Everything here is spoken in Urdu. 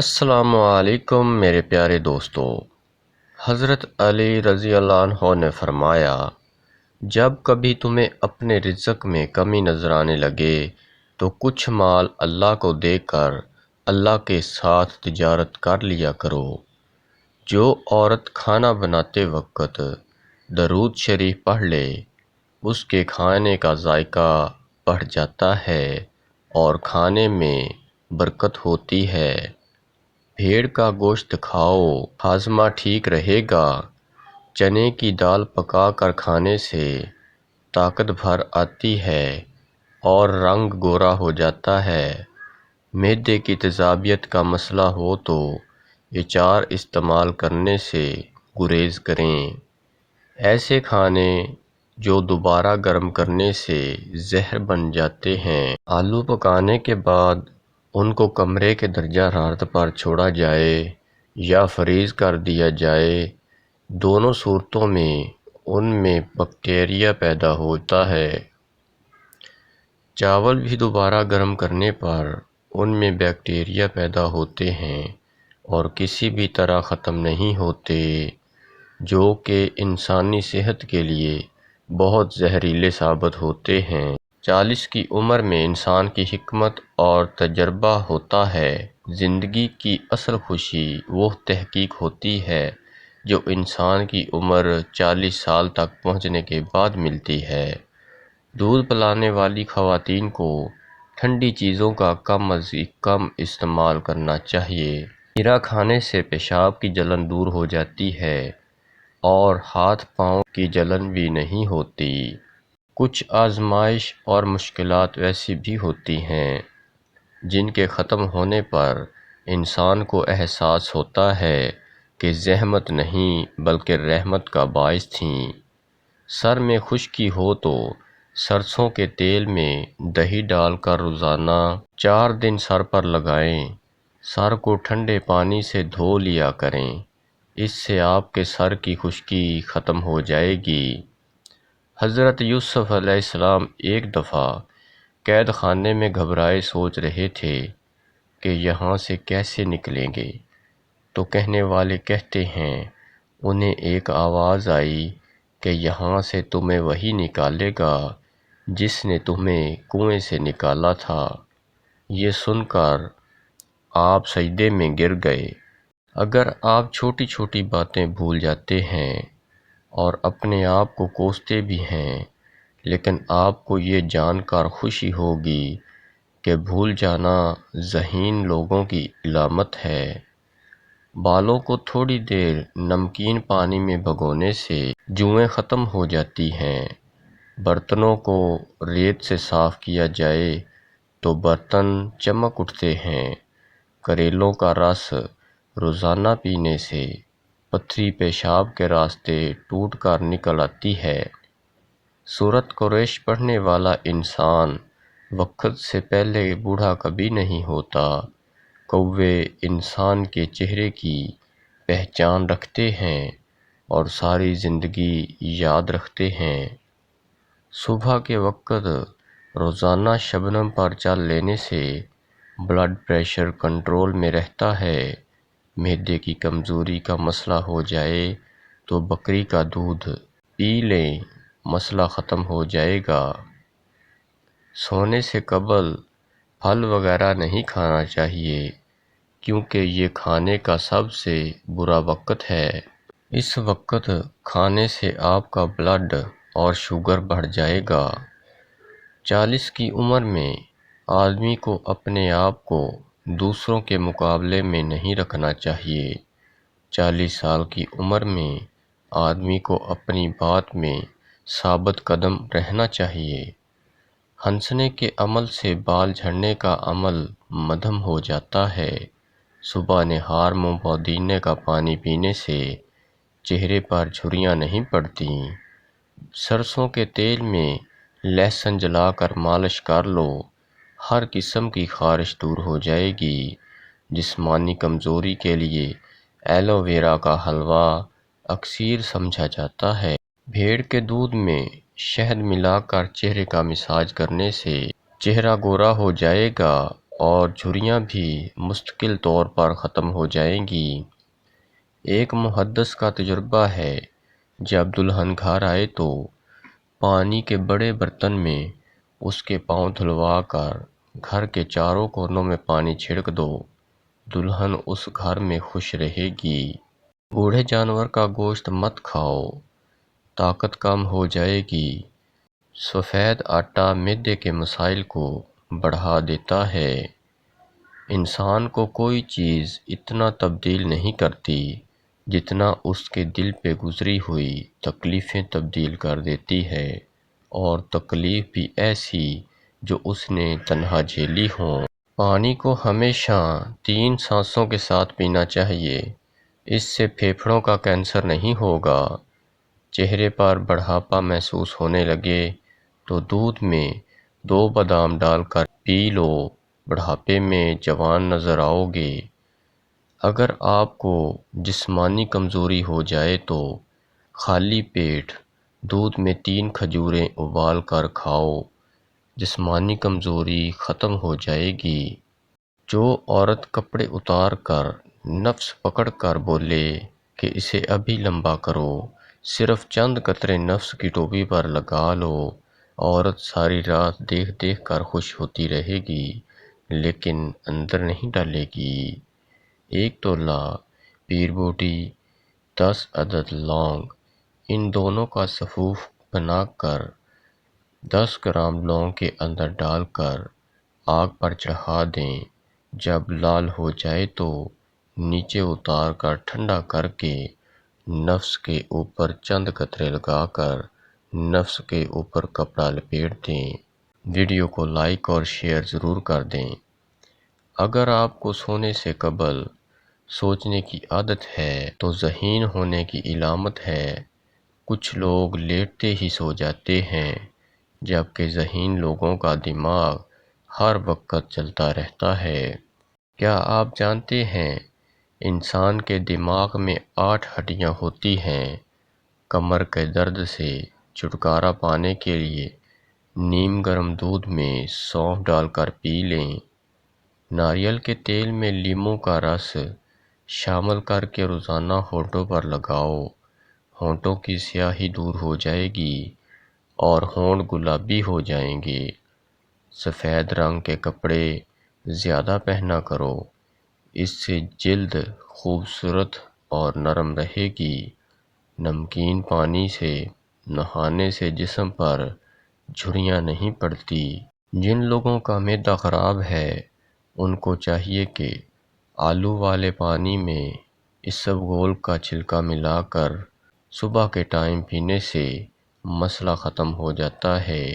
السلام علیکم میرے پیارے دوستو۔ حضرت علی رضی اللہ عنہ نے فرمایا، جب کبھی تمہیں اپنے رزق میں کمی نظر آنے لگے تو کچھ مال اللہ کو دے کر اللہ کے ساتھ تجارت کر لیا کرو۔ جو عورت کھانا بناتے وقت درود شریف پڑھ لے، اس کے کھانے کا ذائقہ بڑھ جاتا ہے اور کھانے میں برکت ہوتی ہے۔ بھیڑ کا گوشت کھاؤ، ہاضمہ ٹھیک رہے گا۔ چنے کی دال پکا کر کھانے سے طاقت بھر آتی ہے اور رنگ گورا ہو جاتا ہے۔ معدے کی تیزابیت کا مسئلہ ہو تو اچار استعمال کرنے سے گریز کریں۔ ایسے کھانے جو دوبارہ گرم کرنے سے زہر بن جاتے ہیں، آلو پکانے کے بعد ان کو کمرے کے درجہ حرارت پر چھوڑا جائے یا فریز کر دیا جائے، دونوں صورتوں میں ان میں بیکٹیریا پیدا ہوتا ہے۔ چاول بھی دوبارہ گرم کرنے پر ان میں بیکٹیریا پیدا ہوتے ہیں اور کسی بھی طرح ختم نہیں ہوتے، جو کہ انسانی صحت کے لیے بہت زہریلے ثابت ہوتے ہیں۔ 40 کی عمر میں انسان کی حکمت اور تجربہ ہوتا ہے۔ زندگی کی اصل خوشی وہ تحقیق ہوتی ہے جو انسان کی عمر 40 سال تک پہنچنے کے بعد ملتی ہے۔ دودھ پلانے والی خواتین کو ٹھنڈی چیزوں کا کم از کم استعمال کرنا چاہیے۔ کھیرا کھانے سے پیشاب کی جلن دور ہو جاتی ہے اور ہاتھ پاؤں کی جلن بھی نہیں ہوتی۔ کچھ آزمائش اور مشکلات ایسی بھی ہوتی ہیں جن کے ختم ہونے پر انسان کو احساس ہوتا ہے کہ زحمت نہیں بلکہ رحمت کا باعث تھیں۔ سر میں خشکی ہو تو سرسوں کے تیل میں دہی ڈال کر روزانہ 4 دن سر پر لگائیں۔ سر کو ٹھنڈے پانی سے دھو لیا کریں، اس سے آپ کے سر کی خشکی ختم ہو جائے گی۔ حضرت یوسف علیہ السلام ایک دفعہ قید خانے میں گھبرائے سوچ رہے تھے کہ یہاں سے کیسے نکلیں گے، تو کہنے والے کہتے ہیں، انہیں ایک آواز آئی کہ یہاں سے تمہیں وہی نکالے گا جس نے تمہیں کنویں سے نکالا تھا۔ یہ سن کر آپ سجدے میں گر گئے۔ اگر آپ چھوٹی چھوٹی باتیں بھول جاتے ہیں اور اپنے آپ کو کوستے بھی ہیں، لیکن آپ کو یہ جان کر خوشی ہوگی کہ بھول جانا ذہین لوگوں کی علامت ہے۔ بالوں کو تھوڑی دیر نمکین پانی میں بھگونے سے جوئیں ختم ہو جاتی ہیں۔ برتنوں کو ریت سے صاف کیا جائے تو برتن چمک اٹھتے ہیں۔ کریلوں کا رس روزانہ پینے سے پتھری پیشاب کے راستے ٹوٹ کر نکل آتی ہے۔ سورۃ قریش پڑھنے والا انسان وقت سے پہلے بوڑھا کبھی نہیں ہوتا۔ کوے انسان کے چہرے کی پہچان رکھتے ہیں اور ساری زندگی یاد رکھتے ہیں۔ صبح کے وقت روزانہ شبنم پر چل لینے سے بلڈ پریشر کنٹرول میں رہتا ہے۔ معدے کی کمزوری کا مسئلہ ہو جائے تو بکری کا دودھ پی لیں، مسئلہ ختم ہو جائے گا۔ سونے سے قبل پھل وغیرہ نہیں کھانا چاہیے کیونکہ یہ کھانے کا سب سے برا وقت ہے۔ اس وقت کھانے سے آپ کا بلڈ اور شوگر بڑھ جائے گا۔ 40 کی عمر میں آدمی کو اپنے آپ کو دوسروں کے مقابلے میں نہیں رکھنا چاہیے۔ 40 سال کی عمر میں آدمی کو اپنی بات میں ثابت قدم رہنا چاہیے۔ ہنسنے کے عمل سے بال جھڑنے کا عمل مدھم ہو جاتا ہے۔ صبح نہار منہ پودینے کا پانی پینے سے چہرے پر جھریاں نہیں پڑتیں۔ سرسوں کے تیل میں لہسن جلا کر مالش کر لو، ہر قسم کی خارش دور ہو جائے گی۔ جسمانی کمزوری کے لیے ایلو ویرا کا حلوہ اکسیر سمجھا جاتا ہے۔ بھیڑ کے دودھ میں شہد ملا کر چہرے کا مساج کرنے سے چہرہ گورا ہو جائے گا اور جھریاں بھی مستقل طور پر ختم ہو جائیں گی۔ ایک محدث کا تجربہ ہے، جب دلہن گھر آئے تو پانی کے بڑے برتن میں اس کے پاؤں دھلوا کر گھر کے چاروں کونوں میں پانی چھڑک دو، دلہن اس گھر میں خوش رہے گی۔ بوڑھے جانور کا گوشت مت کھاؤ، طاقت کم ہو جائے گی۔ سفید آٹا معدے کے مسائل کو بڑھا دیتا ہے۔ انسان کو کوئی چیز اتنا تبدیل نہیں کرتی جتنا اس کے دل پہ گزری ہوئی تکلیفیں تبدیل کر دیتی ہے، اور تکلیف بھی ایسی جو اس نے تنہا جھیلی ہوں۔ پانی کو ہمیشہ 3 سانسوں کے ساتھ پینا چاہیے، اس سے پھیپھڑوں کا کینسر نہیں ہوگا۔ چہرے پر بڑھاپا محسوس ہونے لگے تو دودھ میں 2 بادام ڈال کر پی لو، بڑھاپے میں جوان نظر آؤ گے۔ اگر آپ کو جسمانی کمزوری ہو جائے تو خالی پیٹ دودھ میں 3 کھجوریں ابال کر کھاؤ، جسمانی کمزوری ختم ہو جائے گی۔ جو عورت کپڑے اتار کر نفس پکڑ کر بولے کہ اسے ابھی لمبا کرو، صرف چند قطرے نفس کی ٹوپی پر لگا لو، عورت ساری رات دیکھ دیکھ کر خوش ہوتی رہے گی لیکن اندر نہیں ڈالے گی۔ 1 تولہ پیر بوٹی، 10 عدد لونگ، ان دونوں کا سفوف بنا کر 10 گرام لونگ کے اندر ڈال کر آگ پر چڑھا دیں۔ جب لال ہو جائے تو نیچے اتار کر ٹھنڈا کر کے نفس کے اوپر چند قطرے لگا کر نفس کے اوپر کپڑا لپیٹ دیں۔ ویڈیو کو لائک اور شیئر ضرور کر دیں۔ اگر آپ کو سونے سے قبل سوچنے کی عادت ہے تو ذہین ہونے کی علامت ہے۔ کچھ لوگ لیٹتے ہی سو جاتے ہیں، جبکہ ذہین لوگوں کا دماغ ہر وقت چلتا رہتا ہے۔ کیا آپ جانتے ہیں انسان کے دماغ میں 8 ہڈیاں ہوتی ہیں؟ کمر کے درد سے چھٹکارا پانے کے لیے نیم گرم دودھ میں سونف ڈال کر پی لیں۔ ناریل کے تیل میں لیموں کا رس شامل کر کے روزانہ ہونٹوں پر لگاؤ، ہونٹوں کی سیاہی دور ہو جائے گی اور ہونٹ گلابی ہو جائیں گے۔ سفید رنگ کے کپڑے زیادہ پہنا کرو، اس سے جلد خوبصورت اور نرم رہے گی۔ نمکین پانی سے نہانے سے جسم پر جھریاں نہیں پڑتی۔ جن لوگوں کا معدہ خراب ہے ان کو چاہیے کہ آلو والے پانی میں اسبگول کا چھلکا ملا کر صبح کے ٹائم پینے سے مسئلہ ختم ہو جاتا ہے۔